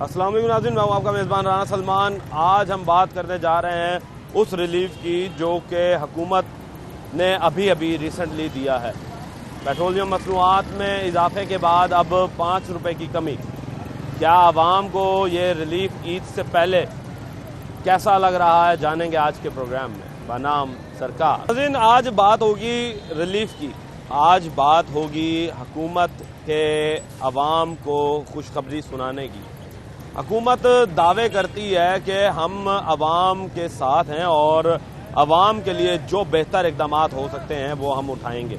अस्सलाम वालेकुम नाज़रीन, मैं हूं आपका मेज़बान राना सलमान। आज हम बात करने जा रहे हैं उस रिलीफ की जो कि हुकूमत ने अभी अभी रिसेंटली दिया है। पेट्रोलियम मसनूआत में इजाफे के बाद अब 5 रुपए की कमी। क्या आवाम को ये रिलीफ ईद से पहले कैसा लग रहा है, जानेंगे आज के प्रोग्राम में। बनाम सरकार। नाज़रीन, आज बात होगी रिलीफ की, आज बात होगी हुकूमत के अवाम को खुशखबरी सुनाने की। हुकूमत दावे करती है कि हम अवाम के साथ हैं और अवाम के लिए जो बेहतर इक़दाम हो सकते हैं वो हम उठाएंगे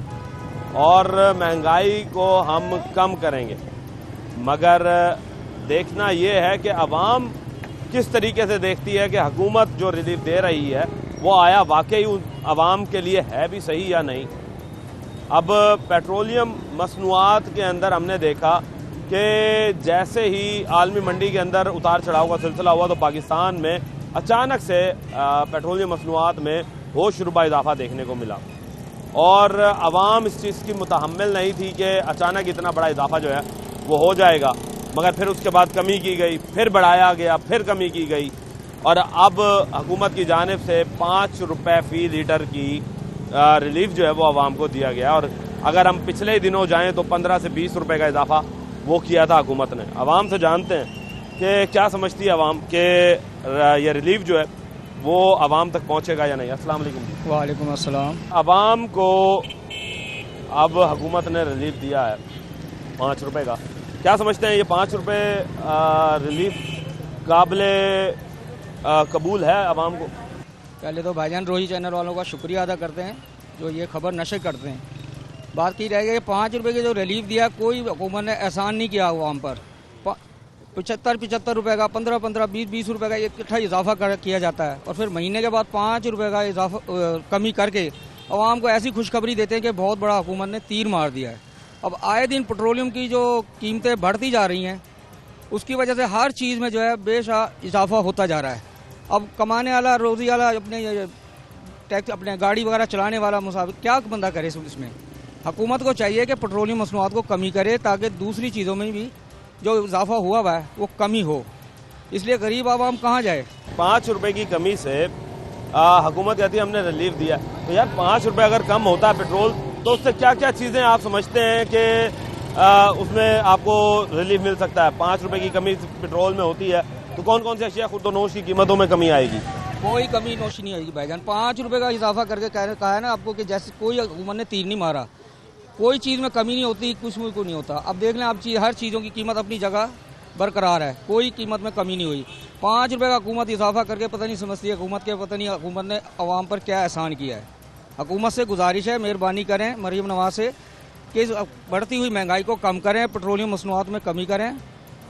और महंगाई को हम कम करेंगे। मगर देखना ये है कि अवाम किस तरीके से देखती है कि हुकूमत जो रिलीफ दे रही है वो आया वाकई अवाम के लिए है भी सही या नहीं। अब पेट्रोलियम मसनूआत के अंदर हमने देखा कि जैसे ही आलमी मंडी के अंदर उतार चढ़ाव का सिलसिला हुआ तो पाकिस्तान में अचानक से पेट्रोलियम मसनूआत में होशरुबा इजाफा देखने को मिला और अवाम इस चीज़ की मुतहम्मिल नहीं थी कि अचानक इतना बड़ा इजाफा जो है वो हो जाएगा। मगर फिर उसके बाद कमी की गई, फिर बढ़ाया गया, फिर कमी की गई और अब हुकूमत की जानिब से 5 रुपए फ़ी लीटर की रिलीफ जो है वो अवाम को दिया गया। और अगर हम पिछले दिनों जाएं तो 15 से 20 रुपए का इजाफा वो किया था हुकूमत ने। अवाम से जानते हैं कि क्या समझती है अवाम के ये रिलीफ जो है वो अवाम तक पहुंचेगा या नहीं। अस्सलाम वालेकुम जी। वालेकुम अस्सलाम। अवाम को अब हुकूमत ने रिलीफ दिया है 5 रुपए का, क्या समझते हैं ये 5 रुपए रिलीफ काबिले कबूल है अवाम को? पहले तो भाईजान रोही चैनल वालों का शुक्रिया अदा करते हैं जो ये खबर नशर करते हैं। बात की रहेगी 5 रुपए की जो रिलीफ दिया, कोई हुकूमत ने एहसान नहीं किया अवाम पर। 75 रुपए का, 15 20 रुपए का इकट्ठा इजाफा किया जाता है और फिर महीने के बाद 5 रुपए का इजाफा कमी करके अवाम को ऐसी खुशखबरी देते हैं कि बहुत बड़ा हुकूमत ने तीर मार दिया है। अब आए दिन पेट्रोलियम की जो कीमतें बढ़ती जा रही हैं उसकी वजह से हर चीज़ में जो है बेशा इजाफा होता जा रहा है। अब कमाने वाला, रोजी वाला, अपने टैक्स, अपने गाड़ी वगैरह चलाने वाला मुसाफिर क्या बंदा करे इसमें। हुकूमत को चाहिए कि पेट्रोलियम मसनूआत को कमी करे ताकि दूसरी चीज़ों में भी जो इजाफा हुआ हुआ है वो कमी हो। इसलिए गरीब आवाम कहाँ जाए। 5 रुपए की कमी से हुकूमत कहती है हमने रिलीफ दिया, तो यार 5 रुपए अगर कम होता है पेट्रोल तो उससे क्या क्या चीज़ें आप समझते हैं कि उसमें आपको रिलीफ मिल सकता है। 5 रुपए की कमी पेट्रोल में होती है तो कौन कौन सी अशिया खुर्दोनोश की कीमतों में कमी आएगी? कोई कमी नोशी नहीं आएगी भाईजान। 5 रुपए का इजाफा करके कहा है ना आपको कि जैसे कोई हुकूमत ने तीर नहीं मारा, कोई चीज़ में कमी नहीं होती, कुछ में को नहीं होता। अब देख लें आप, हर चीज़ों की कीमत अपनी जगह बरकरार है, कोई कीमत में कमी नहीं हुई। 5 रुपए का हुकूमत इजाफा करके पता नहीं समझती है हुकूमत के, पता नहीं हुकूमत ने अवाम पर क्या एहसान किया है। हुकूमत से गुजारिश है, मेहरबानी करें मरीम नवाज से कि बढ़ती हुई महंगाई को कम करें, पेट्रोलियम मसनूआत में कमी करें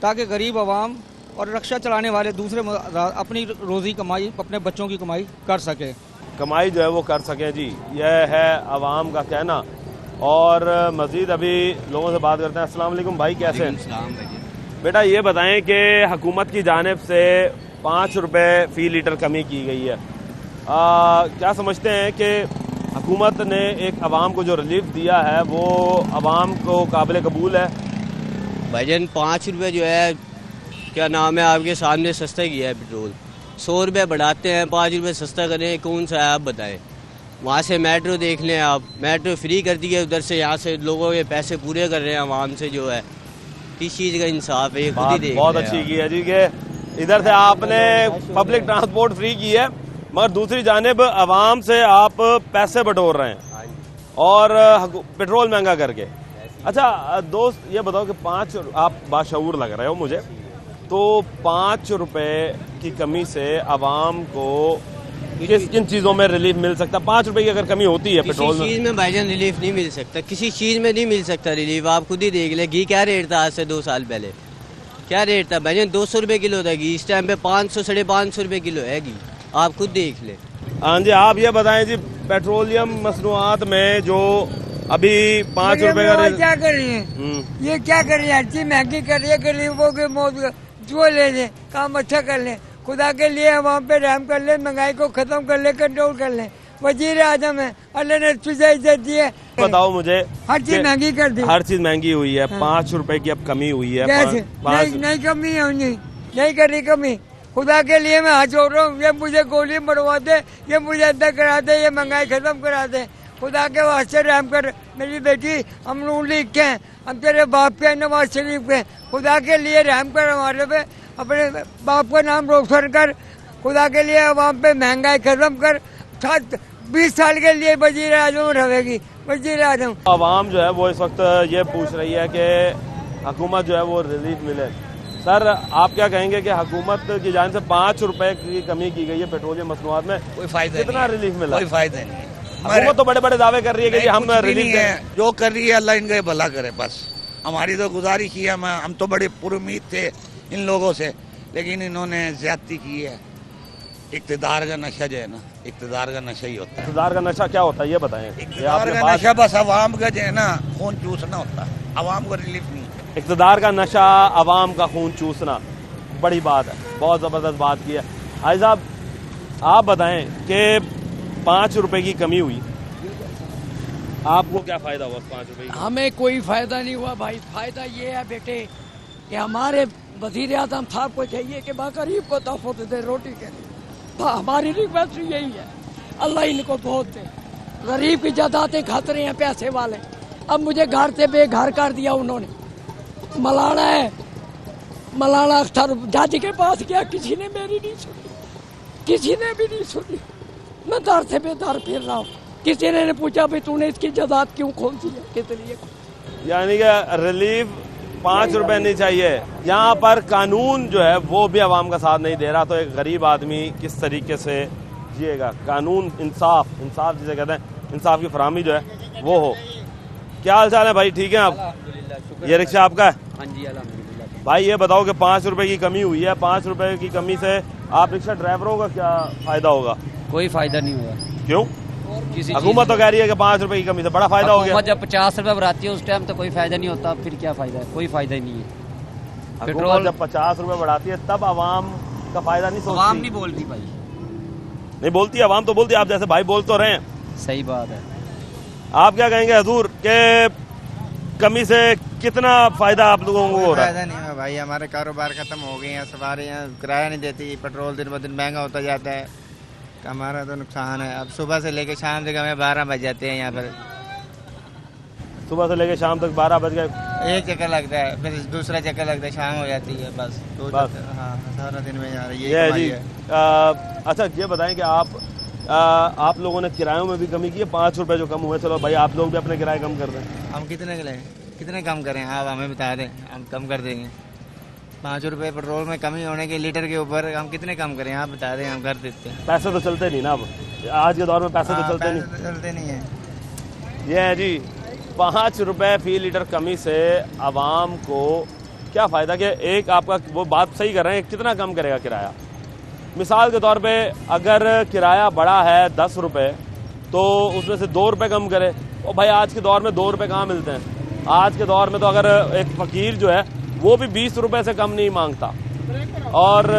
ताकि गरीब अवाम और रिक्शा चलाने वाले दूसरे अपनी रोज़ी कमाई, अपने बच्चों की कमाई कर सकें, कमाई जो है वो कर सकें। जी, यह है अवाम का कहना। और मज़ीद अभी लोगों से बात करते हैं। अस्सलाम वालेकुम भाई, कैसे हैं? बेटा ये बताएं कि हुकूमत की जानिब से 5 रुपए फ़ी लीटर कमी की गई है, क्या समझते हैं कि हुकूमत ने एक अवाम को जो रिलीफ दिया है वो अवाम को काबिल कबूल है? भाईजान 5 रुपये जो है, क्या नाम है, आपके सामने सस्ता किया है पेट्रोल। 100 रुपये बढ़ाते हैं, 5 रुपये सस्ता करें, कौन सा है आप बताएं। वहाँ से मेट्रो देख लें आप, मेट्रो फ्री कर दी है, उधर से यहाँ से लोगों के पैसे पूरे कर रहे हैं अवाम से। जो है किस चीज़ का इंसाफ है, खुद ही देख। बहुत अच्छी की है जी कि इधर से आपने पब्लिक ट्रांसपोर्ट फ्री की है मगर दूसरी जानिब अवाम से आप पैसे बटोर रहे हैं और पेट्रोल महंगा करके। अच्छा दोस्त, ये बताओ कि 5, आप बाशऊर लग रहे हो मुझे, तो 5 रुपए की कमी से अवाम को किन चीज़ों में रिलीफ मिल सकता है? 5 रुपए की अगर कमी होती है पेट्रोल में, चीज़ में भाईजान रिलीफ नहीं मिल सकता, किसी चीज़ में नहीं मिल सकता रिलीफ। आप खुद ही देख ले, घी क्या रेट था आज से 2 साल पहले, क्या रेट था भाईजान? 200 रुपये किलो था घी, इस टाइम पे 500 साढ़े 500 रुपये किलो है घी, आप खुद देख ले। हाँ जी, आप ये बताएं जी, पेट्रोलियम मसनूआत में जो अभी 5 रुपए का क्या कर रही है, ये क्या कर रही है, हर चीज महंगी कर रही है, गरीबों के मौत जो ले लें, काम अच्छा कर लें, खुदा के लिए वहाँ पे रहम कर ले, महंगाई को खत्म कर ले, कंट्रोल कर ले। वजीर आजम है, अल्लाह ने तुझे इज्जत दी है। बताओ मुझे, हर चीज महंगी कर दी, हर चीज महंगी हुई है। 5 रुपए की अब कमी हुई है। कैसे? नहीं कमी है, नहीं करी कमी। खुदा के लिए मैं हाथ जोड़ रहा हूँ, ये मुझे गोली मरवा दे, ये मुझे अंदर करा दे, ये महंगाई खत्म करा दे। खुदा के वास्ते रहम कर। मेरी बेटी हम नून लीग के हैं, हम तेरे बाप के नवाज शरीफ के। खुदा के लिए रहम कर हमारे पे, अपने बाप का नाम रोशन कर। खुदा के लिए अवाम पे महंगाई खत्म कर। 20 साल के लिए वजीर आजम रहेगी, वजीर आजम। आवाम जो है वो इस वक्त ये पूछ रही है कि हुकूमत जो है वो रिलीफ मिले। सर आप क्या कहेंगे कि हुकूमत की जान से 5 रुपए की कमी की गई है पेट्रोलियम मसनूआत में, कोई फायदा कितना रिलीफ मिला? कोई फायदा नहीं है। हुकूमत तो बड़े बड़े दावे कर रही है कि हम रिलीफ है, जो कर रही है अल्लाह इनका भला करे। बस हमारी तो गुजारिश ही है, हम तो बड़े पुरुमीद थे इन लोगों से, लेकिन इन्होंने ज्यादती की है। इक़्तिदार का नशा जो है ना, इक़्तिदार का नशा ही होता है। इक़्तिदार का नशा क्या होता है ये बताएं। इक़्तिदार का नशा बस अवाम का जो है ना खून चूसना होता है, अवाम को रिलीफ नहीं। इक़्तिदार का नशा अवाम का खून चूसना, बड़ी बात है, बहुत ज़बरदस्त बात की है। हाजी साहब आप बताएं कि 5 रुपए की कमी हुई, आपको क्या फायदा हुआ 5 रुपए की? हमें कोई फायदा नहीं हुआ भाई। फायदा ये है बेटे कि हमारे वजीर आजम साहब को चाहिए कि गरीब को तोहफा दे रोटी के लिए। हमारी रिक्वेस्ट यही है, अल्लाह इनको बहुत दे। गरीब की जायदादें खत रहे हैं पैसे वाले। अब मुझे घर से बेघर कर दिया उन्होंने। मलाना है, मलाना अख्तर जज के पास गया, किसी ने मेरी नहीं सुनी, किसी ने भी नहीं सुनी। मैं दर से बेदर फिर रहा हूँ। किसी ने पूछा भाई तूने इसकी जायदाद क्यों खोल दी है, किस लिए? यानी कि रिलीफ 5 रुपए नहीं चाहिए। यहाँ पर कानून जो है वो भी आवाम का साथ नहीं दे रहा, तो एक गरीब आदमी किस तरीके से जिएगा? कानून, इंसाफ, इंसाफ जिसे कहते हैं, इंसाफ की फराहमी जो है वो हो। क्या हाल चाल है भाई, ठीक है आप? ये रिक्शा आपका है? हाँ जी अल्हम्दुलिल्लाह। भाई ये बताओ कि 5 रुपए की कमी हुई है, 5 रुपए की कमी से आप रिक्शा ड्राइवरों का क्या फायदा होगा? कोई फायदा नहीं हुआ। क्यों? किसी हुकूमत तो कह रही है कि 5 रुपए की कमी से बड़ा फायदा हो गया। जब 50 रुपए बढ़ाती है उस टाइम तो कोई फायदा नहीं होता, फिर क्या फायदा है? कोई फायदा ही नहीं है। पेट्रोल जब 50 रुपए बढ़ाती है तब आवाम का फायदा नहीं सोचती। आवाम नहीं बोलती भाई। नहीं बोलती, आवाम तो बोलती, आप जैसे भाई बोल तो रहे हैं। सही बात है। आप क्या कहेंगे हजूर के कमी से कितना फायदा आप लोगों को हो रहा है? फायदा नहीं है भाई, हमारे कारोबार खत्म हो गए हैं, सवारियाँ किराया नहीं देती, पेट्रोल दिन ब दिन महंगा होता जाता है, हमारा तो नुकसान है। अब सुबह से लेकर शाम तक हमें 12 बज जाते हैं यहाँ पर। सुबह से लेकर शाम तक 12 बज गए, एक चक्कर लगता है, फिर दूसरा चक्कर लगता है, शाम हो जाती है, बस दो बस। हाँ सारा दिन में यार ये ये कमाई जी। है। अच्छा ये बताएं कि आप लोगों ने किरायों में भी कमी की है? 5 रुपए जो कम हुए, चलो भाई आप लोग भी अपने किराए कम कर दें। हम कितने कम करें, आप हमें बता दें, हम कम कर देंगे। 5 रुपए पेट्रोल में कमी होने के लीटर के ऊपर हम कितने कम करें, आप बता दें, हम कर देते हैं। पैसे तो चलते नहीं ना, अब आज के दौर में पैसे तो चलते नहीं। चलते नहीं है। ये है जी, 5 रुपए फी लीटर कमी से आवाम को क्या फ़ायदा? कि एक आपका वो बात सही कर रहे हैं, कितना कम करेगा किराया? मिसाल के तौर पे अगर किराया बढ़ा है 10 रुपए तो उसमें से 2 रुपए कम करे। और भाई आज के दौर में 2 रुपए कहाँ मिलते हैं? आज के दौर में तो अगर एक फ़कीर जो है वो भी 20 रुपए से कम नहीं मांगता, और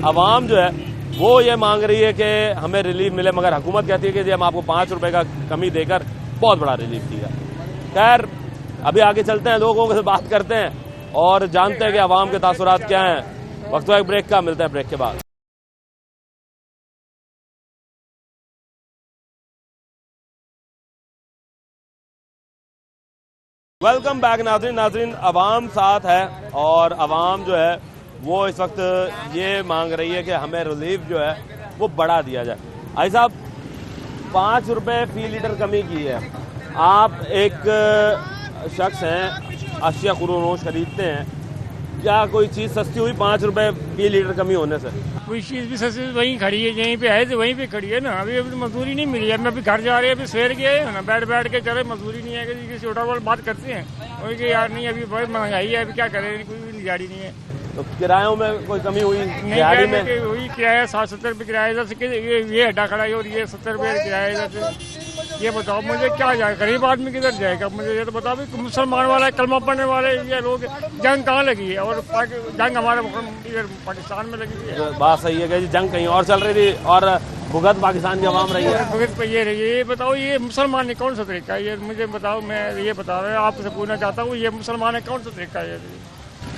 आवाम जो है वो ये मांग रही है कि हमें रिलीफ मिले, मगर हुकूमत कहती है कि जी हम आपको 5 रुपए का कमी देकर बहुत बड़ा रिलीफ दिया। खैर अभी आगे चलते हैं, लोगों से बात करते हैं और जानते हैं कि आवाम के तासुरात क्या हैं। वक्त एक ब्रेक का, मिलते हैं ब्रेक के बाद। वेलकम बैक नाज़रीन, अवाम साथ है और अवाम जो है वो इस वक्त ये मांग रही है कि हमें रिलीफ जो है वो बढ़ा दिया जाए। भाई साहब 5 रुपए फी लीटर कमी की है। आप एक शख्स हैं, अशिया खुरोनोश खरीदते हैं, क्या कोई चीज़ सस्ती हुई 5 रुपए फी लीटर कमी होने से? कोई चीज़ भी सस्ती वहीं खड़ी है, यहीं पे है तो वहीं पे खड़ी है ना। अभी मजदूरी नहीं मिली है, मैं अभी घर जा रहे हैं, अभी सवेर गए हैं ना, बैठ के चले, मजदूरी नहीं है कि छोटा बड़ा बात करते हैं और कि यार नहीं अभी बहुत महंगाई है, अभी क्या करें, कोई भी गाड़ी नहीं है। तो किरायों में कोई कमी हुई? नहीं में वही किराया 60-70 रुपये किराया इधर से, ये अड्डा खड़ा है और ये 70 रुपये किराया इधर से। ये बताओ मुझे क्या जाए, गरीब आदमी किधर जाएगा? मुझे ये तो बताओ भी मुसलमान वाला कलमा पढ़ने वाले ये लोग, जंग कहाँ लगी है? और जंग हमारे इधर पाकिस्तान में लगी है। बात सही है कि जी जंग कहीं और चल रही थी और भुगत पाकिस्तान की आवाम रही है। भुगत पे ये रही है। ये बताओ ये मुसलमान ने कौन सा तरीका है? ये मुझे बताओ, मैं ये बता रहा हूँ, आपसे पूछना चाहता हूँ, ये मुसलमान है कौन सा तरीका है?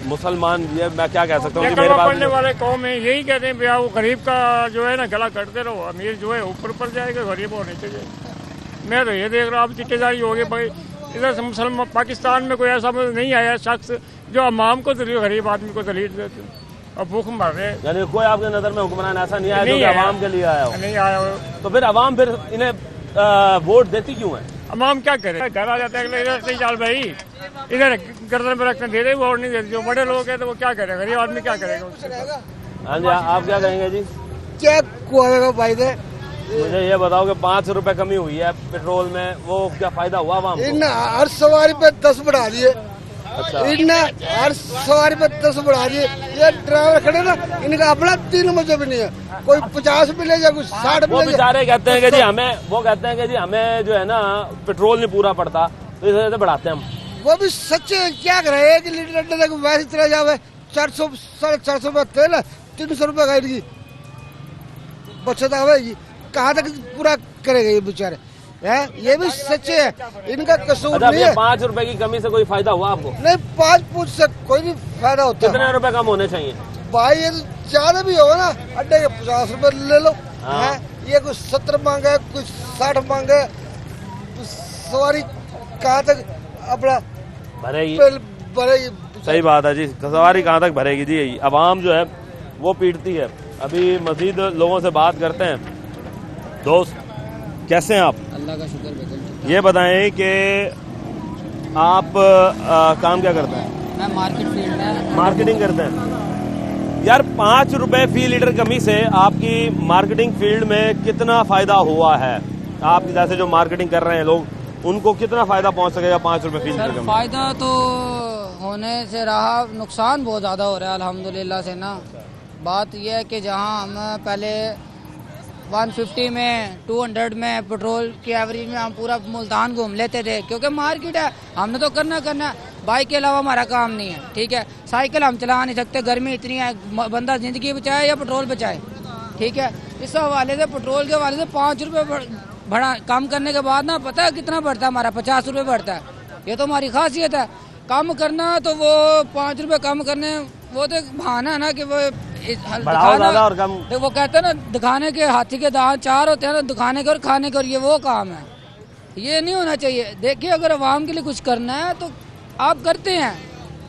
मुसलमान, ये मैं क्या कह सकता हूँ ये कि मेरे कलमा पास पढ़ने वाले कौम है यही कहते हैं भैया, वो गरीब का जो है ना गला कटते रहो, अमीर जो है ऊपर ऊपर जाएगा, गरीब होने चाहिए। मैं तो ये देख रहा हूँ अब चिट्ठेदारी हो गई भाई, इधर से मुसलमान पाकिस्तान में कोई ऐसा नहीं आया शख्स जो अवाम को दलील, गरीब आदमी को दलील देते और भूख मर रहे। यानी कोई आपके नज़र में हुक्मरान ऐसा नहीं आया जो अवाम के लिए आया हो? नहीं आया हो। तो फिर अवाम फिर इन्हें वोट देती क्यों है? अवाम क्या करे, घर आ जाता है अगले इधर से चल भाई, इधर गर्दन पर रखते दे रहे, वोट नहीं देते। जो बड़े लोग हैं तो वो क्या करें, गरीब आदमी क्या करेगा उससे? हाँ जी, आप क्या कहेंगे जी? क्या कोएगा फायदे? मुझे ये बताओ कि 5 रुपए कमी हुई है पेट्रोल में, वो क्या फायदा हुआ अवाम को? इन हर सवारी पे 10 बढ़ा दिए। अच्छा, इन हर सवारी पे 10 बढ़ा दिए। ये ड्राइवर खड़े ना, इनका अपना 3 मुझे भी नहीं है, कोई 50 भी ले जाए, कोई 60 भी वो ले जाए। बेचारे कहते हैं कि जी हमें, वो कहते हैं कि जी हमें जो है ना पेट्रोल नहीं पूरा पड़ता तो इस वजह से बढ़ाते हैं हम। वो भी सच्चे हैं, क्या करे, 1 लीटर डले को वैसे चला जावे, 400 450 रुपये तेल है, 300 रुपये गाड़ी की बचत आवेगी, कहाँ तक पूरा करेगा ये बेचारे है? ये भी सच्चे है, इनका कसूर अच्छा, नहीं है। 5 रुपए की कमी से कोई फायदा हुआ आपको? नहीं, 5 पूछ से कोई नहीं फायदा होता। कितने रुपए कम होने चाहिए भाई? ये तो ज्यादा भी होगा ना, अड्डे के 50 रुपए ले लो। हाँ। है ये कुछ 70 मांगे, कुछ 60 मांगे, सवारी कहाँ तक अपना भरेगी? भरेगी? सही बात है जी, सवारी कहाँ तक भरेगी जी? अवाम जो है वो पीटती है। अभी मजीद लोगों से बात करते हैं। दोस्त कैसे हैं आप? अल्लाह का शुक्र बेगम। ये बताएं कि आप काम क्या करते हैं? मैं मार्केट फील्ड में मार्केटिंग करते हैं। यार 5 रुपए फी लीटर कमी से आपकी मार्केटिंग फील्ड में कितना फायदा हुआ है? आप जैसे जो मार्केटिंग कर रहे हैं लोग, उनको कितना फायदा पहुंच सकेगा 5 रुपए फी लीटर कमी? फायदा तो होने से रहा, नुकसान बहुत ज़्यादा हो रहा है अल्हम्दुलिल्लाह से ना। बात यह है कि जहां हम पहले 150 में 200 में पेट्रोल की एवरेज में हम पूरा मुल्तान घूम लेते थे, क्योंकि मार्केट है, हमने तो करना है। बाइक के अलावा हमारा काम नहीं है, ठीक है। साइकिल हम चला नहीं सकते, गर्मी इतनी है, बंदा ज़िंदगी बचाए या पेट्रोल बचाए, ठीक है। इस हवाले से पेट्रोल के हवाले से 5 रुपये बढ़ा कम करने के बाद ना, पता है कितना बढ़ता है हमारा? 50 रुपये बढ़ता है। ये तो हमारी खासियत है कम करना, तो वो 5 रुपये कम करने, वो तो बहाना है ना कि वो ज़्यादा और कम। वो कहते हैं ना, दिखाने के हाथी के दांत 4 होते हैं ना, दिखाने के और खाने के, और ये वो काम है। ये नहीं होना चाहिए। देखिए, अगर आवाम के लिए कुछ करना है तो आप करते हैं,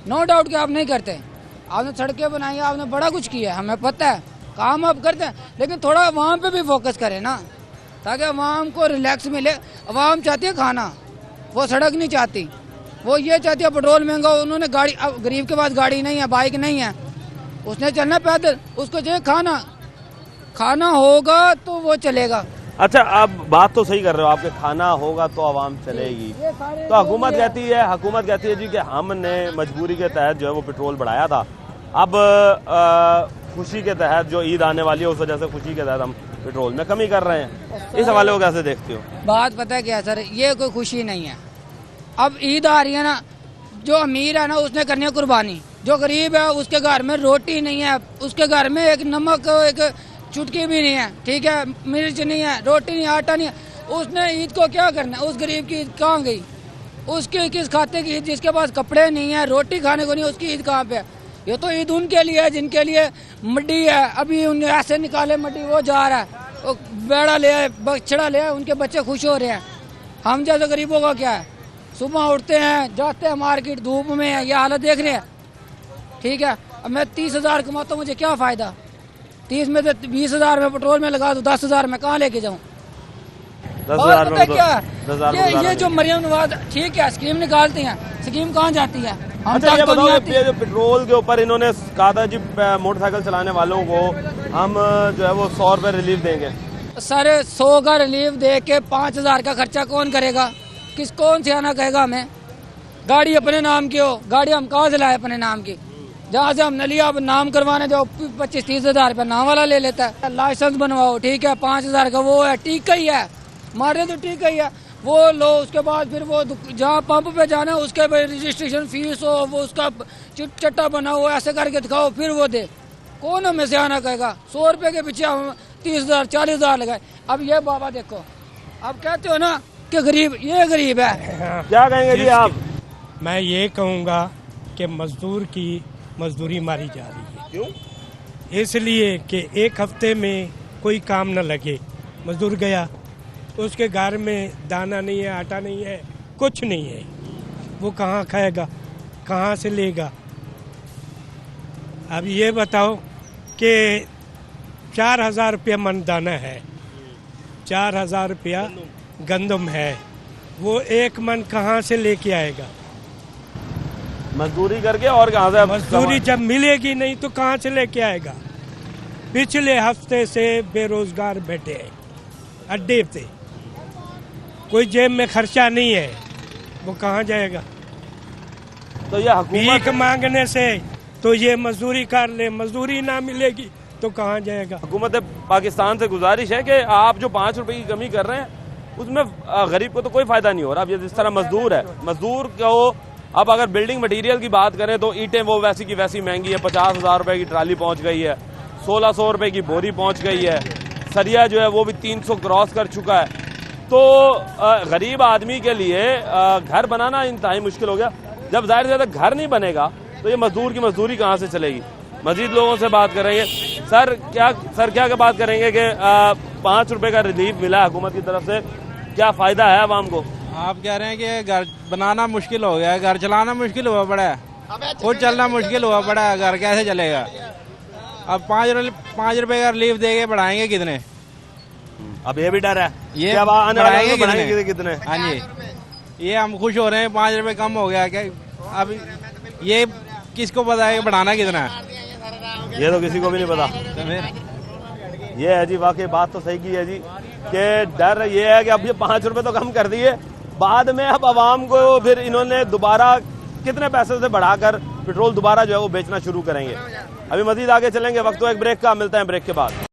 नो डाउट कि आप नहीं करते। आपने सड़कें बनाई, आपने बड़ा कुछ किया, हमें पता है, काम आप करते हैं, लेकिन थोड़ा अवाम पे भी फोकस करें ना, ताकि अवाम को रिलैक्स मिले। अवाम चाहती है खाना, वो सड़क नहीं चाहती। वो ये चाहती है पेट्रोल महंगा, उन्होंने गाड़ी, अब गरीब के पास गाड़ी नहीं है, बाइक नहीं है, उसने चलना पैदल, उसको चाहिए खाना। खाना होगा तो वो चलेगा। अच्छा, आप बात तो सही कर रहे हो, आपके खाना होगा तो आवाम चलेगी। तो हुकूमत कहती है जी कि हमने मजबूरी के तहत जो है वो पेट्रोल बढ़ाया था, अब खुशी के तहत जो ईद आने वाली है उस वजह से खुशी के तहत हम पेट्रोल में कमी कर रहे हैं। इस हवाले को कैसे देखते हो? बात पता है क्या सर, ये कोई खुशी नहीं है। अब ईद आ रही है ना, जो अमीर है ना उसने करनी है कुर्बानी, जो गरीब है उसके घर में रोटी नहीं है, उसके घर में एक नमक, एक चुटकी भी नहीं है, ठीक है, मिर्च नहीं है, रोटी नहीं, आटा नहीं है, उसने ईद को क्या करना है? उस गरीब की ईद कहाँ गई? उसकी किस खाते की ईद? जिसके पास कपड़े नहीं है, रोटी खाने को नहीं, उसकी ईद कहाँ पे है? ये तो ईद उनके लिए है जिनके लिए मड्डी है। अभी उन्हें ऐसे निकाले मड्डी, वो जा रहा है, वो बेड़ा ले आए, बछड़ा ले आए, उनके बच्चे खुश हो रहे हैं। हम जैसे गरीबों का क्या है? सुबह उठते हैं, जाते हैं मार्केट, धूप में है, ये हालत देख रहे हैं, ठीक है। अब मैं 30,000 कमाता हूँ, मुझे क्या फ़ायदा? 30 में से 20,000 में पेट्रोल में लगा दूँ, 10,000 में कहाँ लेके जाऊँ? 10,000 में क्या ये जो मरियम नवाज, ठीक है, स्कीम निकालती हैं, स्कीम कहाँ जाती है? अच्छा, ये बताओ, ये जो पेट्रोल के ऊपर इन्होंने कहा था जी मोटरसाइकिल चलाने वालों को हम जो है वो 100 रुपए रिलीफ देंगे। सर 100 का रिलीफ दे के 5,000 का खर्चा कौन करेगा? कौन से आना कहेगा हमें? गाड़ी अपने नाम की हो, गाड़ी हम कहाँ से लाए अपने नाम की? जहाँ से हमने लिया, अब नाम करवाने जाओ 25-30 हज़ार रुपये नाम वाला ले लेता है। लाइसेंस बनवाओ, ठीक है, 5,000 का वो है, टीका ही है, मारे तो टीका ही है, वो लो। उसके बाद फिर वो जहाँ पंप पे जाना है उसके रजिस्ट्रेशन फीस हो, वो उसका चट्टा बना हो, ऐसे करके दिखाओ, फिर वो दे। कौन हमें से आना कहेगा? 100 रुपये के पीछे हम 30,000 40,000 लगाए। अब ये बाबा देखो, अब कहते हो ना कि गरीब, ये गरीब है। क्या कहेंगे जी आप? मैं ये कहूँगा कि मज़दूर की मजदूरी मारी जा रही है। क्यों? इसलिए कि एक हफ्ते में कोई काम न लगे, मजदूर गया तो उसके घर में दाना नहीं है, आटा नहीं है, कुछ नहीं है, वो कहाँ खाएगा, कहाँ से लेगा? अब ये बताओ कि 4,000 रुपया मन दाना है, 4,000 रुपया गंदम है, वो एक मन कहाँ से लेके आएगा? मजदूरी करके और कहाँ से? मजदूरी जब मिलेगी नहीं तो कहाँ से लेके आएगा? पिछले हफ्ते से बेरोजगार बैठे हैं अड्डे पे, कोई जेब में खर्चा नहीं है, वो कहाँ जाएगा? तो ये हुकूमत भीख मांगने से तो ये मजदूरी कर ले, मजदूरी ना मिलेगी तो कहाँ जाएगा? हुकूमत पाकिस्तान से गुजारिश है कि आप जो 5 रुपए की कमी कर रहे हैं उसमें गरीब को तो कोई फायदा नहीं हो रहा। अब ये जिस तरह मजदूर है, मजदूर को अब अगर बिल्डिंग मटेरियल की बात करें तो ईंटें वो वैसी की वैसी महंगी है, 50,000 रुपए की ट्राली पहुंच गई है, 1,600 रुपए की बोरी पहुंच गई है, सरिया जो है वो भी 300 क्रॉस कर चुका है। तो गरीब आदमी के लिए घर बनाना इंतहाई मुश्किल हो गया। जब जाहिर से ज्यादा घर नहीं बनेगा तो ये मजदूर की मजदूरी कहाँ से चलेगी? मजीद लोगों से बात करेंगे। सर क्या बात करेंगे कि 5 रुपए का रिलीफ मिला हुकूमत की तरफ से, क्या फायदा है आवाम को? आप कह रहे हैं कि घर बनाना मुश्किल हो गया है, घर चलाना मुश्किल हुआ पड़ा है, खुद चलना मुश्किल हुआ पड़ा है, घर कैसे चलेगा? अब 5 रुपए का रिलीफ देके बढ़ाएंगे कितने? अब ये भी डर है, ये अब आने वाले बढ़ाएंगे बढ़ाएंगे कितने? हाँ जी, ये हम खुश हो रहे हैं 5 रुपए कम हो गया क्या? अब ये किसको पता है कि बढ़ाना कितना है? ये तो किसी को भी नहीं पता। तो फिर ये है जी, वाकई बात तो सही की है जी कि डर ये है कि अब ये 5 रुपए तो कम कर दिए, बाद में अब आवाम को फिर इन्होंने दोबारा कितने पैसे से बढ़ाकर पेट्रोल दोबारा जो है वो बेचना शुरू करेंगे। अभी मजीद आगे चलेंगे, वक्त तो एक ब्रेक का, मिलता है ब्रेक के बाद।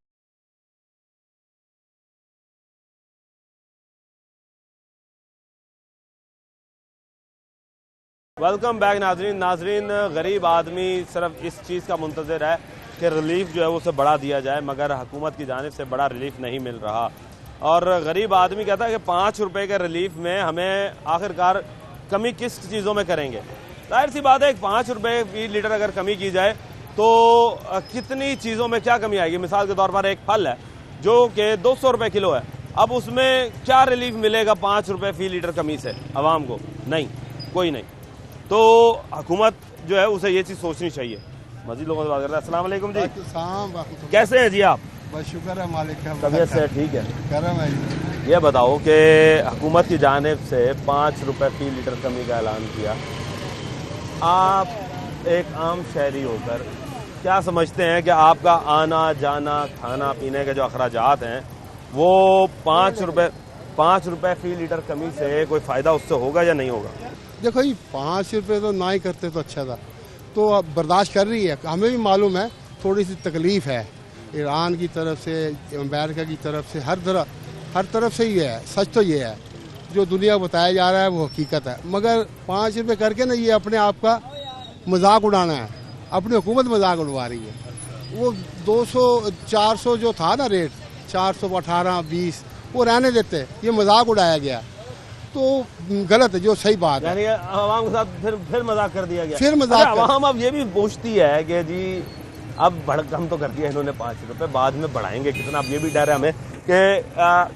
वेलकम बैक नाजरीन। गरीब आदमी सिर्फ इस चीज़ का मुंतज़िर है कि रिलीफ जो है वो उसे बढ़ा दिया जाए, मगर हुकूमत की जानिब से बड़ा रिलीफ नहीं मिल रहा। और गरीब आदमी कहता है कि 5 रुपए के रिलीफ में हमें आखिरकार कमी किस चीज़ों में करेंगे? जाहिर सी बात है, 5 रुपए फी लीटर अगर कमी की जाए तो कितनी चीज़ों में क्या कमी आएगी? मिसाल के तौर पर एक फल है जो कि 200 रुपये किलो है, अब उसमें क्या रिलीफ मिलेगा 5 रुपये फी लीटर कमी से आवाम को? नहीं, कोई नहीं। तो हुकूमत जो है उसे ये चीज़ सोचनी चाहिए। मजीद लोगों से बात करते हैं। अस्सलाम वालेकुम जी, कैसे हैं जी आप? बस शुक्र है मालिक का, तबीयत से ठीक है? करम है जी। ये बताओ कि हुकूमत की जानिब से 5 रुपये फी लीटर कमी का ऐलान किया, आप एक आम शहरी होकर क्या समझते हैं कि आपका आना जाना खाना पीने के जो अखराजात हैं वो 5 रुपये फी लीटर कमी से कोई फ़ायदा उससे होगा या नहीं होगा? देखो ये 5 रुपए तो ना ही करते तो अच्छा था, तो अब बर्दाश्त कर रही है। हमें भी मालूम है थोड़ी सी तकलीफ है, ईरान की तरफ से, अमेरिका की तरफ से, हर तरफ से ही है। सच तो ये है, जो दुनिया बताया जा रहा है वो हकीकत है, मगर 5 रुपए करके ना ये अपने आप का मजाक उड़ाना है, अपनी हुकूमत मजाक उड़वा रही है। वो 200-400 जो था ना रेट, 418-20 वो रहने देते, ये मजाक उड़ाया गया तो गलत है, जो सही बात है। यानी आवाम के साथ फिर मजाक कर दिया गया। फिर मजाक आवाम अब ये भी पूछती है कि जी अब कम तो कर दिया इन्होंने 5 रुपए, बाद में बढ़ाएंगे कितना? अब ये भी डर है हमें कि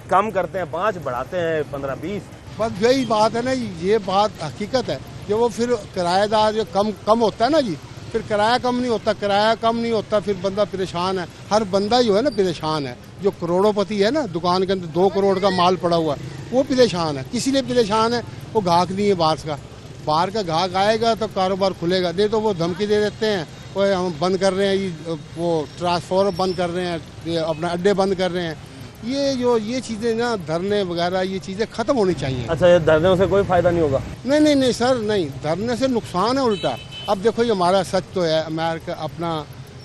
कम करते हैं 5, बढ़ाते हैं 15-20। बस यही बात है ना, ये बात हकीकत है। जो वो फिर किराएदार जो कम होता है ना जी, फिर किराया कम नहीं होता, किराया कम नहीं होता, फिर बंदा परेशान है। हर बंदा जो है ना परेशान है, जो करोड़ोंपति है ना, दुकान के अंदर 2 करोड़ का माल पड़ा हुआ है, वो परेशान है। किसी लिए परेशान है? वो ग्राहक नहीं है बाहर का ग्राहक आएगा तो कारोबार खुलेगा, नहीं तो वो धमकी दे देते हैं, वो हम बंद कर रहे हैं, वो ट्रांसफार्मर बंद कर रहे हैं, ये अपना अड्डे बंद कर रहे हैं। ये चीज़ें ना, धरने वगैरह ये चीज़ें ख़त्म होनी चाहिए। अच्छा, ये धरने से कोई फ़ायदा नहीं होगा? नहीं सर, नहीं, धरने से नुकसान है उल्टा। अब देखो ये हमारा सच तो है, अमेरिका अपना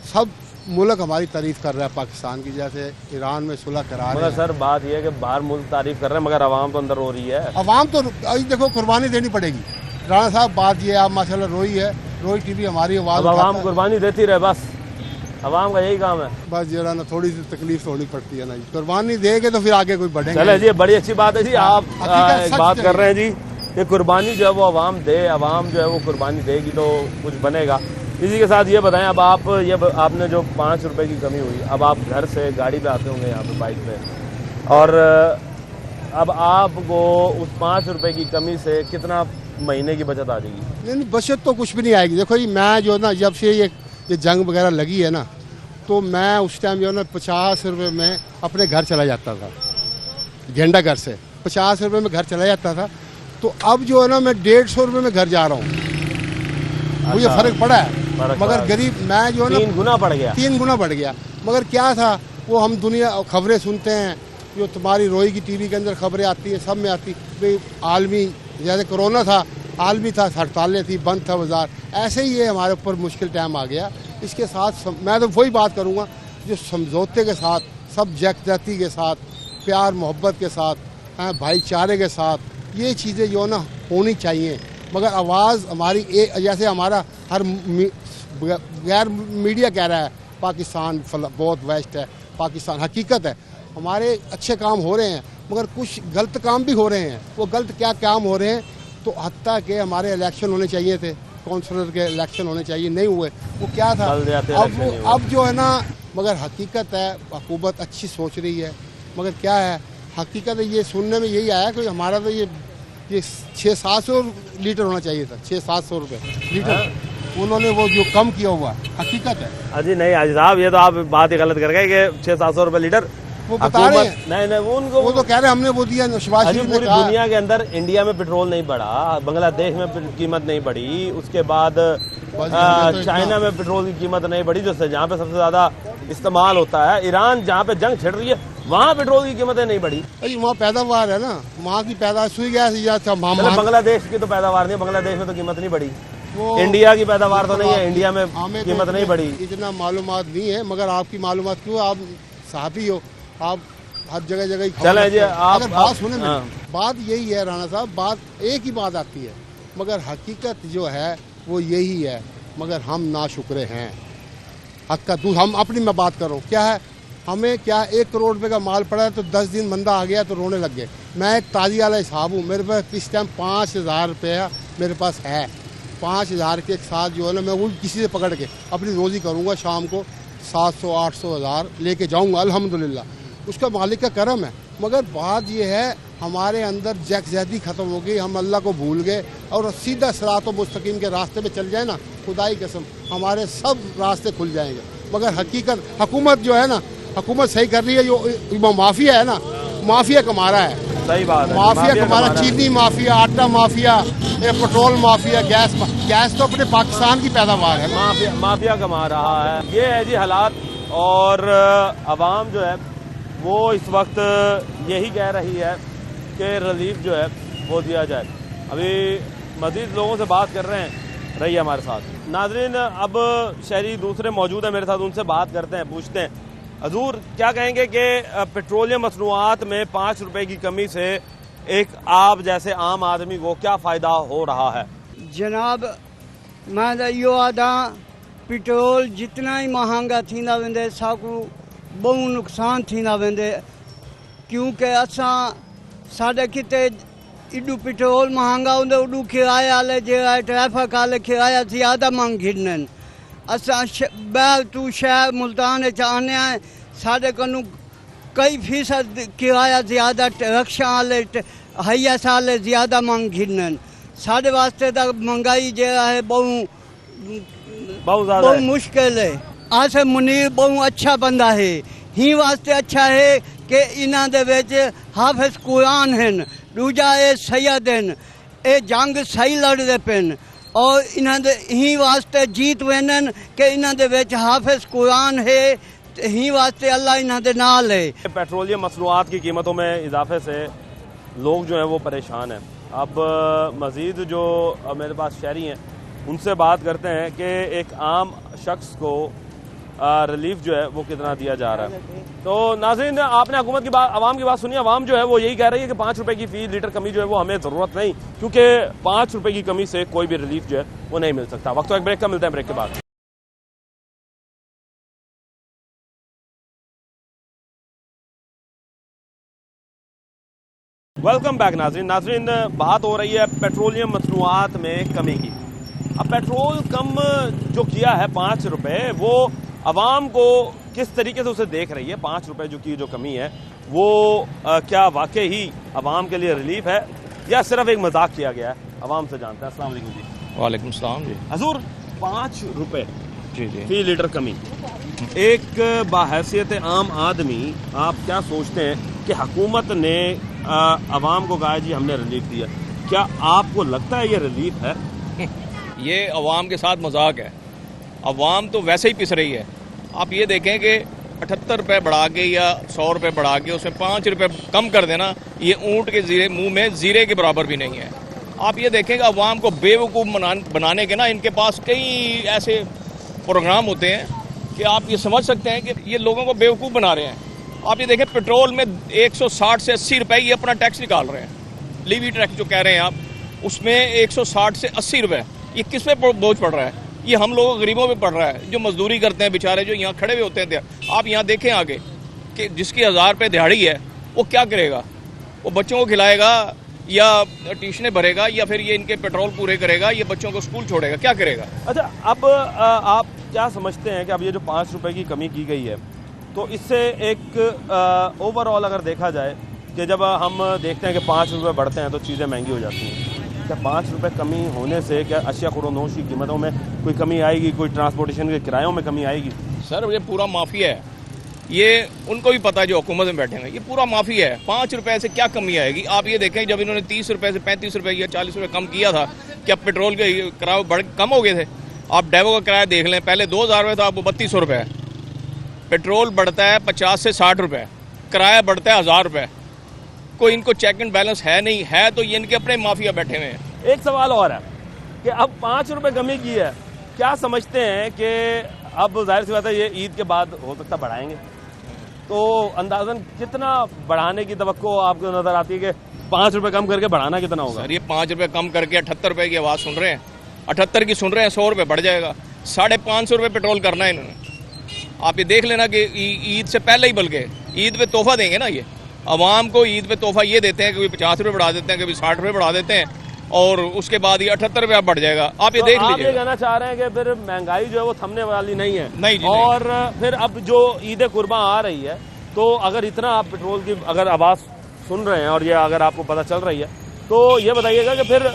सब मुल्क हमारी तारीफ कर रहा है पाकिस्तान की, जैसे ईरान में सुलह करा रहे हैं। सर बात यह है कि बाहर मुल्क तारीफ कर रहे हैं मगर आवाम तो अंदर रो रही है। आवाम तो देखो कुर्बानी देनी पड़ेगी। राणा साहब बात ये आप माशाल्लाह रोई टीवी हमारी आवाज़, आवाम कुर्बानी देती रहे, बस आवाम का यही काम है। बस जरा ना थोड़ी सी तकलीफ तो होनी पड़ती है ना जी, कुर्बानी देंगे तो फिर आगे कोई बढ़ेंगे। चले जी, बड़ी अच्छी बात है जी। आप एक बात कर रहे हैं जी कि कुर्बानी जो है वो आवाम दे, आवाम जो है वो कुर्बानी देगी तो कुछ बनेगा। इसी के साथ ये बताएं, अब आप आपने जो 5 रुपए की कमी हुई, अब आप घर से गाड़ी पे आते होंगे यहाँ पे बाइक पे, और अब आपको उस 5 रुपए की कमी से कितना महीने की बचत आ जाएगी? नहीं, बचत तो कुछ भी नहीं आएगी। देखो जी, मैं जो ना जब से ये जंग वगैरह लगी है ना, तो मैं उस टाइम जो है ना 50 रुपये में अपने घर चला जाता था, गेंडा घर से 50 रुपये में घर चला जाता था। तो अब जो है ना मैं 150 रुपये में घर जा रहा हूँ। मुझे फर्क पड़ा है, मगर गरीब मैं जो है ना 3 गुना बढ़ गया। 3 गुना बढ़ गया। मगर क्या था, वो हम दुनिया खबरें सुनते हैं, जो तुम्हारी रोई की टीवी के अंदर खबरें आती हैं, सब में आती भाई आलमी, जैसे कोरोना था आलमी था, हड़तालें थी, बंद था बाजार, ऐसे ही ये हमारे ऊपर मुश्किल टाइम आ गया। इसके साथ मैं तो वही बात करूँगा, जो समझौते के साथ, सब यकजहती के साथ, प्यार मोहब्बत के साथ, भाईचारे के साथ, ये चीज़ें जो ना होनी चाहिए। मगर आवाज़ हमारी जैसे हमारा हर गैर मीडिया कह रहा है पाकिस्तान बहुत वेस्ट है, पाकिस्तान हकीकत है, हमारे अच्छे काम हो रहे हैं, मगर कुछ गलत काम भी हो रहे हैं। वो गलत क्या काम हो रहे हैं, तो हत्ता के हमारे इलेक्शन होने चाहिए थे, काउंसलर के इलेक्शन होने चाहिए, नहीं हुए। वो क्या था, अब जो है ना, मगर हकीकत है हुकूमत अच्छी सोच रही है, मगर क्या है हकीकत है, ये सुनने में यही आया कि हमारा तो ये 600-700 लीटर होना चाहिए था, 600-700 रुपये लीटर, उन्होंने वो जो कम किया हुआ हकीकत है। अजी नहीं हाजी साहब, ये तो आप बात ही गलत कर गए कि 600-700 रुपये लीटर वो बता रहे हैं। नहीं, वो तो कह रहे हैं हमने वो दिया। शहबाज शरीफ ने कहा दुनिया के अंदर इंडिया में पेट्रोल नहीं बढ़ा, बांग्लादेश में कीमत नहीं बढ़ी, उसके बाद चाइना में पेट्रोल की कीमत नहीं बढ़ी, जो जहाँ पे सबसे ज्यादा इस्तेमाल होता है, ईरान जहाँ पे जंग छिड़ रही है, वहाँ पेट्रोल की कीमतें नहीं बढ़ी। वहाँ पैदावार है ना, वहाँ की पैदावार सुई गया था। बांग्लादेश की तो पैदावार नहीं, बांग्लादेश में तो कीमत नहीं बढ़ी, इंडिया की पैदावार तो नहीं है, इंडिया में कीमत नहीं बढ़ी। इतना मालूमात नहीं है, मगर आपकी मालूमात क्यों, आप साहबी हो, आप हर जगह चले जी। अगर बात सुने, बात यही है राणा साहब, बात एक ही बात आती है, मगर हकीकत जो है वो यही है, मगर हम नाशुक्रे हैं। हक का दूध, हम अपनी मैं बात कर रहा हूँ, क्या है, हमें क्या 1 करोड़ रुपए का माल पड़ा है तो 10 दिन बंदा आ गया तो रोने लग गए। मैं एक ताजी वाला हिसाब हूँ, मेरे पास इस टाइम 5000 रुपया मेरे पास है। 5000 के साथ जो है ना, मैं वो किसी से पकड़ के अपनी रोज़ी करूँगा, शाम को 700-800 हज़ार लेके जाऊँगा, अल्हम्दुलिल्लाह, उसका मालिक का करम है। मगर बात ये है, हमारे अंदर यकजहती ख़त्म हो गई, हम अल्लाह को भूल गए और सीधा सिरात मुस्तकीम के रास्ते पे चल जाए ना, खुदाई कसम हमारे सब रास्ते खुल जाएंगे। मगर हकीकत हुकूमत जो है ना, हुकूमत सही कर रही है, जो माफिया है ना, माफिया कमा रहा है। सही बात है, माफिया कमा रहा है, चीनी माफिया, आटा माफिया, पेट्रोल माफिया, गैस तो अपने पाकिस्तान की पैदावार है, माफिया कमा रहा है। ये है जी हालात, और आवाम जो है वो इस वक्त यही कह रही है कि रिलीफ जो है वो दिया जाए। अभी मजीद लोगों से बात कर रहे हैं, रहिए हमारे साथ। नाजरीन, अब शहरी दूसरे मौजूद हैं मेरे साथ, उनसे बात करते हैं, पूछते हैं, हजूर क्या कहेंगे कि पेट्रोलियम मसनूआत में 5 रुपए की कमी से एक आप जैसे आम आदमी को क्या फ़ायदा हो रहा है? जनाब, मैं तो इहो आदा, पेट्रोल जितना ही महंगा थींदा वेंदे, साकू बहु नुकसान थींदा वेंदे, क्योंकि असां साढ़े किते एॾो पेट्रोल महंगा हूंदो, एॾो किराया वाले जे ट्रैफिक वाले किराया ज़्यादा मंग घिरन। असां ॿाहिरि तू शहर मुल्तान च आने आए, साढ़े कनू कई फीसद किराया ज़्यादा, रक्षा वाले हयास वाले ज़्यादा मंग घिरन। साढ़े वास्ते तो महंगाई जो है बहुत मुश्किल है। आसे मुनीर बहुत अच्छा बंदा है, ही वास्ते अच्छा है कि इन्हां दे विच हाफिज कुरान हैं, दूजा ये सैयद हैं, ये जंग सही लड़दे पेन, और इन्हां दे ही वास्ते जीत वेनन कि इन्हां दे विच हाफिज कुरान है, ही वास्ते अल्लाह इन्हां दे नाल है। पेट्रोलियम मसनूआत की कीमतों में इजाफे से लोग जो हैं वो परेशान हैं। अब मज़ीद जो मेरे पास शहरी हैं उनसे बात करते हैं कि एक आम शख्स को रिलीफ जो है वो कितना दिया जा रहा है। तो नाज़रीन, आपने हुकूमत की बात, आवाम की बात सुनी। आवाम जो है वो यही कह रही है कि 5 रुपए की फी लीटर कमी जो है वो हमें ज़रूरत नहीं, क्योंकि 5 रुपए की कमी से कोई भी रिलीफ जो है वो नहीं मिल सकता। वक्त तो एक ब्रेक का मिलता है, ब्रेक के बाद। वेलकम बैक नाज़रीन, बात हो रही है पेट्रोलियम मसनूआत में कमी की। अब पेट्रोल कम जो किया है 5 रुपए, वो आवाम को किस तरीके से उसे देख रही है? 5 रुपए की जो कमी है वो क्या वाकई ही आवाम के लिए रिलीफ है या सिर्फ एक मजाक किया गया है? आवाम से जानते हैं। अस्सलाम वालेकुम जी। वालेकुम सलाम जी। हजूर, 5 रुपए जी फी लीटर कमी, एक बाहैसियत आम आदमी आप क्या सोचते हैं कि हुकूमत ने आवाम को कहा जी हमने रिलीफ दिया, क्या आपको लगता है ये रिलीफ है? ये अवाम के साथ मजाक है। अवाम तो वैसे ही पिस रही है। आप ये देखें कि 78 रुपये बढ़ा के या 100 रुपये बढ़ा के उसमें 5 रुपये कम कर देना, ये ऊँट के मुंह में जीरे के बराबर भी नहीं है। आप ये देखें कि अवाम को बेवकूफ़ बनाने के ना इनके पास कई ऐसे प्रोग्राम होते हैं कि आप ये समझ सकते हैं कि ये लोगों को बेवकूफ़ बना रहे हैं। आप ये देखें पेट्रोल में 160 से 80 रुपए ये अपना टैक्स निकाल रहे हैं। लीवी टैक्स जो कह रहे हैं आप, उसमें 160 से 80 रुपए ये किस पे बोझ पड़ रहा है? ये हम लोगों गरीबों पे पड़ रहा है जो मजदूरी करते हैं बेचारे, जो यहाँ खड़े हुए होते हैं। आप यहाँ देखें आगे कि जिसकी 1000 रुपये दिहाड़ी है वो क्या करेगा? वो बच्चों को खिलाएगा या ट्यूशनें भरेगा या फिर ये इनके पेट्रोल पूरे करेगा, ये बच्चों को स्कूल छोड़ेगा, क्या करेगा? अच्छा, अब आप क्या समझते हैं कि अब ये जो 5 रुपए की कमी की गई है, तो इससे एक ओवरऑल अगर देखा जाए कि जब हम देखते हैं कि 5 रुपए बढ़ते हैं तो चीज़ें महंगी हो जाती हैं, क्या 5 रुपए कमी होने से क्या अशिया खुरोनोश की कीमतों में कोई कमी आएगी, कोई ट्रांसपोर्टेशन के किरायों में कमी आएगी? सर, ये पूरा माफिया है। ये उनको भी पता है जो हुकूमत में बैठे हैं, ये पूरा माफिया है। 5 रुपए से क्या कमी आएगी? आप ये देखें, जब इन्होंने 30 रुपए से 35 रुपए या 40 रुपए कम किया था, क्या पेट्रोल के किराए कम हो गए थे? आप डेवो का किराया देख लें, पहले 2000 रुपये था, अब 3200 रुपये है। पेट्रोल बढ़ता है 50 से 60 रुपये, किराया बढ़ता है 1000 रुपये। कोई इनको चेक एंड बैलेंस है नहीं है, तो ये इनके अपने माफिया बैठे हुए हैं। एक सवाल और है कि अब 5 रुपए कमी की है, क्या समझते हैं कि अब जाहिर सी बात है ये ईद के बाद हो सकता बढ़ाएंगे, तो अंदाजन कितना बढ़ाने की तवक्को आपको नजर आती है कि 5 रुपए कम करके बढ़ाना कितना होगा? सर, ये 5 रुपये कम करके 78 रुपये की आवाज़ सुन रहे हैं, 78 की सुन रहे हैं, 100 रुपये बढ़ जाएगा। 550 रुपये पेट्रोल करना है इन्होंने। आप ये देख लेना कि ईद से पहले ही, बल्कि ईद पे तोहफा देंगे ना, ये आवाम को ईद पे तोहफा ये देते हैं, कभी 50 रुपये बढ़ा देते हैं, कभी 60 रुपये बढ़ा देते हैं, और उसके बाद ये 78 रुपये बढ़ जाएगा। आप ये देख लीजिए। आप ये कहना चाह रहे हैं कि फिर महंगाई जो है वो थमने वाली नहीं है? नहीं जी, और फिर अब जो ईद कुर्बान आ रही है, तो अगर इतना आप पेट्रोल की अगर आवाज़ सुन रहे हैं और ये अगर आपको पता चल रही है, तो ये बताइएगा कि फिर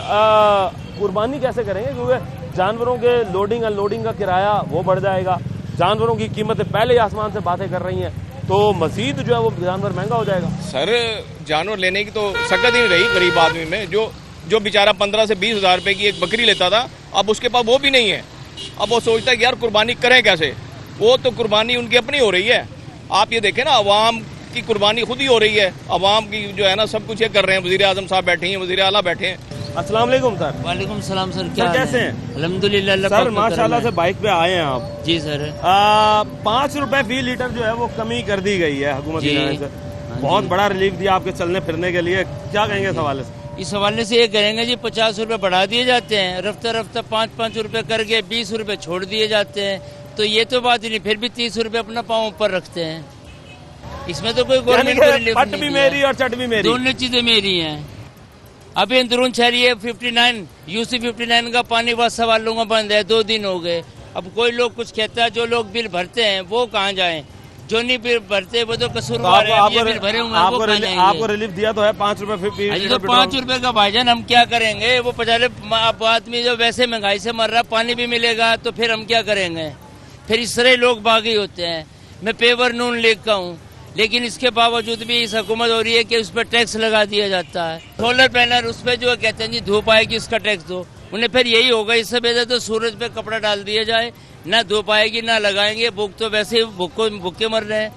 कुर्बानी कैसे करेंगे? क्योंकि जानवरों के लोडिंग अनलोडिंग का किराया वो बढ़ जाएगा, जानवरों की कीमतें पहले ही आसमान से बातें कर रही हैं, तो मजीद जो है वो जानवर महंगा हो जाएगा। सर, जानवर लेने की तो सकत ही नहीं रही गरीब आदमी में। जो बेचारा 15 से 20 हज़ार रुपये की एक बकरी लेता था, अब उसके पास वो भी नहीं है। अब वो सोचता है कि यार कुर्बानी करें कैसे? वो तो कुर्बानी उनकी अपनी हो रही है। आप ये देखें ना, अवाम की कुर्बानी खुद ही हो रही है। अवाम की जो है ना सब कुछ ये कर रहे हैं। वज़ीर आज़म साहब बैठे हैं, वज़ीर आला बैठे हैं। अस्सलाम वालेकुम सर। वालेकुम सलाम सर, क्या कैसे हैं? अल्हम्दुलिल्लाह सर, माशाल्लाह से बाइक पे आए हैं आप। जी सर। 5 रुपए फी लीटर जो है वो कमी कर दी गई है हुकूमत की तरफ से, बहुत बड़ा रिलीफ दिया आपके चलने फिरने के लिए, क्या कहेंगे इस हवाले से? इस हवाले से ये करेंगे जी, 50 रुपए बढ़ा दिए जाते हैं, रफ्ता रफ्ता 5-5 रुपए करके 20 रुपए छोड़ दिए जाते हैं, तो ये तो बात ही नहीं। फिर भी 30 रुपए अपना पाँव ऊपर रखते हैं। इसमें तो कोई गवर्नमेंट को रिलीफ नहीं भी मेरी और चट भी मेरी, दोनों चीजें मेरी हैं। अभी अंदरून शहरी है 59 UC 59 का पानी बस सवाल लोगों बंद है, 2 दिन हो गए। अब कोई लोग कुछ कहता है, जो लोग बिल भरते हैं वो कहाँ जाएं? जो नहीं बिल भरते वो तो कसूरवार है। ये बिल भरे हुए हैं, वो कहाँ जाएंगे? आपको रिलीफ दिया तो है 5 रुपए फी तो 5 रुपए का भाईजान हम क्या करेंगे? वो बेचारे आदमी जो वैसे महंगाई से मर रहा, पानी भी मिलेगा तो फिर हम क्या करेंगे? फिर इस तरह लोग बागी होते हैं। मैं पेवर नून लीग का हूँ, लेकिन इसके बावजूद भी इस हुकूमत हो रही है कि उस पर टैक्स लगा दिया जाता है। सोलर पैनल उस पर जो कहते हैं जी धूप आएगी उसका टैक्स दो, उन्हें फिर यही होगा। इससे बेहतर तो सूरज पे कपड़ा डाल दिया जाए, ना धूप आएगी ना लगाएंगे। भूख तो वैसे ही भूखे मर रहे हैं,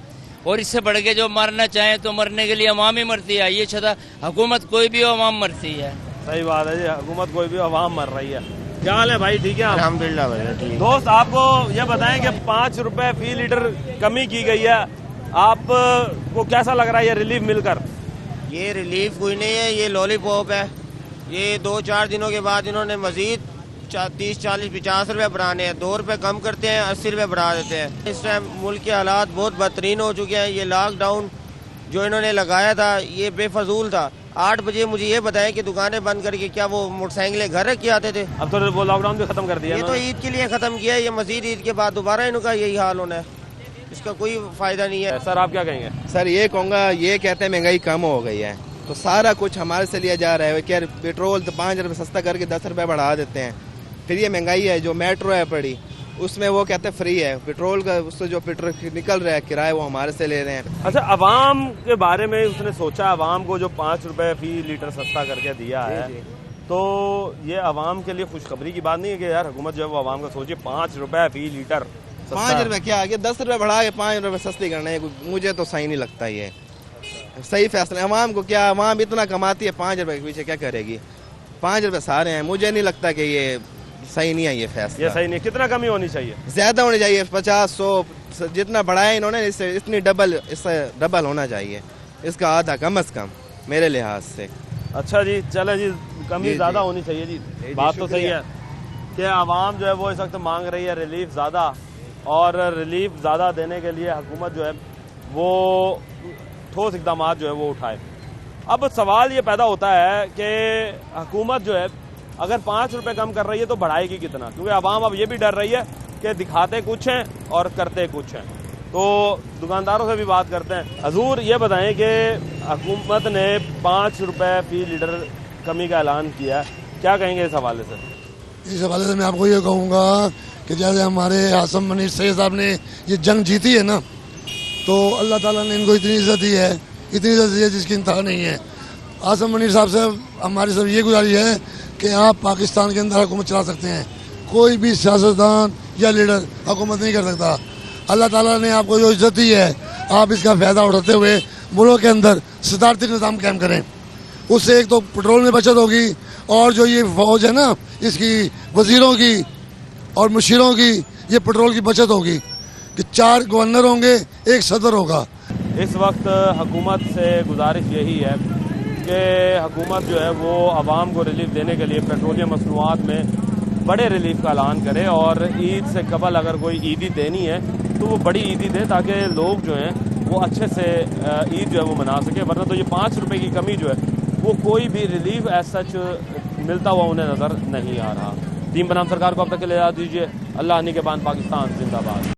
और इससे बढ़ के जो मरना चाहें तो मरने के लिए अवाम ही मरती है। ये छता हुकूमत कोई भी हो, अवाम मरती है। सही बात है जी, हुकूमत कोई भी, अवाम मर रही है। क्या हाल है भाई? ठीक है अल्हम्दुलिल्लाह भैया, ठीक। दोस्त, आपको ये बताएं कि 5 रुपए फी लीटर कमी की गई है, आपको कैसा लग रहा है ये रिलीफ मिलकर? ये रिलीफ कोई नहीं है, ये लॉलीपॉप है। ये 2-4 दिनों के बाद इन्होंने मजीद 30, 40, 50 रुपये बढ़ाने हैं। 2 रुपये कम करते हैं, 80 रुपये बढ़ा देते हैं। इस टाइम मुल्क के हालात बहुत बदतरीन हो चुके हैं। ये लॉकडाउन जो इन्होंने लगाया था ये बेफजूल था। 8 बजे मुझे ये बताएं कि दुकानें बंद करके क्या वो मोटरसाइकिलें घर रख के आते थे। अब तो वो लॉकडाउन भी खत्म कर दिया ये तो ईद के लिए खत्म किया है, ये मजीद ईद के बाद दोबारा इनका यही हाल होना है, इसका कोई फायदा नहीं है। सर आप क्या कहेंगे? सर ये कहूँगा, ये कहते हैं महंगाई कम हो गई है तो सारा कुछ हमारे से लिया जा रहा है। क्या पेट्रोल तो 5 रुपये सस्ता करके 10 रुपये बढ़ा देते हैं। फिर ये महंगाई है, जो मेट्रो है पड़ी उसमें वो कहते हैं फ्री है पेट्रोल का, उससे जो पेट्रोल निकल रहा है किराया वो हमारे से ले रहे हैं। अच्छा, अवाम के बारे में उसने सोचा, अवाम को जो 5 रुपए फी लीटर सस्ता करके दिया है, तो ये अवाम के लिए खुशखबरी की बात नहीं है कि यार हुकूमत जो है वो अवाम का सोचे 5 रुपए फी लीटर 5 रुपये क्या आगे 10 रुपये बढ़ा के 5 रुपये सस्ती करना है, मुझे तो सही नहीं लगता ये सही फैसला। अवाम को क्या, अवाम इतना कमाती है 5 रुपये के पीछे क्या करेगी? 5 रुपये सारे हैं, मुझे नहीं लगता कि ये सही नहीं है ये फैसला। ये सही नहीं, कितना कमी होनी चाहिए? ज्यादा होनी चाहिए, 50-100 जितना बढ़ाया इन्होंने इससे इतनी इससे डबल होना चाहिए, इसका आधा कम से कम मेरे लिहाज से। अच्छा जी, चले जी, कमी ज्यादा होनी चाहिए जी, बात तो सही है कि आवाम जो है वो इस वक्त मांग रही है रिलीफ ज़्यादा, और रिलीफ ज़्यादा देने के लिए हुकूमत जो है वो ठोस इकदाम जो है वो उठाए। अब सवाल ये पैदा होता है कि हुकूमत जो है अगर 5 रुपए कम कर रही है तो बढ़ाएगी कितना, क्योंकि आवाम अब ये भी डर रही है कि दिखाते कुछ हैं और करते कुछ हैं। तो दुकानदारों से भी बात करते हैं। हजूर ये बताएं कि हुकूमत ने 5 रुपए फी लीटर कमी का ऐलान किया, क्या कहेंगे इस हवाले से? इस हवाले से मैं आपको ये कहूँगा कि जैसे हमारे आसम मनीर सैयद साहब ने ये जंग जीती है ना, तो अल्लाह ताला ने इनको इतनी इज्जत दी है, इतनी इज्जत दी है जिसकी इंतहा नहीं है। आसम मनीर साहब से हमारी सब ये गुजारिश है कि आप पाकिस्तान के अंदर हुकूमत चला सकते हैं, कोई भी सियासतदान या लीडर हुकूमत नहीं कर सकता। अल्लाह ताला ने आपको जो इज्जत दी है, आप इसका फ़ायदा उठाते हुए मुल्क के अंदर सदारती निज़ाम कायम करें। उससे एक तो पेट्रोल में बचत होगी, और जो ये फौज है ना इसकी वजीरों की और मुशीरों की, ये पेट्रोल की बचत होगी कि 4 गवर्नर होंगे, 1 सदर होगा। इस वक्त हुकूमत से गुजारिश यही है कि हुकूमत जो है वो आवाम को रिलीफ देने के लिए पेट्रोलियम मसनूआत में बड़े रिलीफ का ऐलान करे, और ईद से कबल अगर कोई ईदी देनी है तो वो बड़ी ईदी दे ताकि लोग जो हैं वो अच्छे से ईद जो है वो मना सके। वरना तो ये 5 रुपए की कमी जो है वो कोई भी रिलीफ एज सच मिलता हुआ उन्हें नज़र नहीं आ रहा। टीम बनाम सरकार को अब तक के लिए याद दीजिए। अल्लाह हनी के बाद पाकिस्तान जिंदाबाद।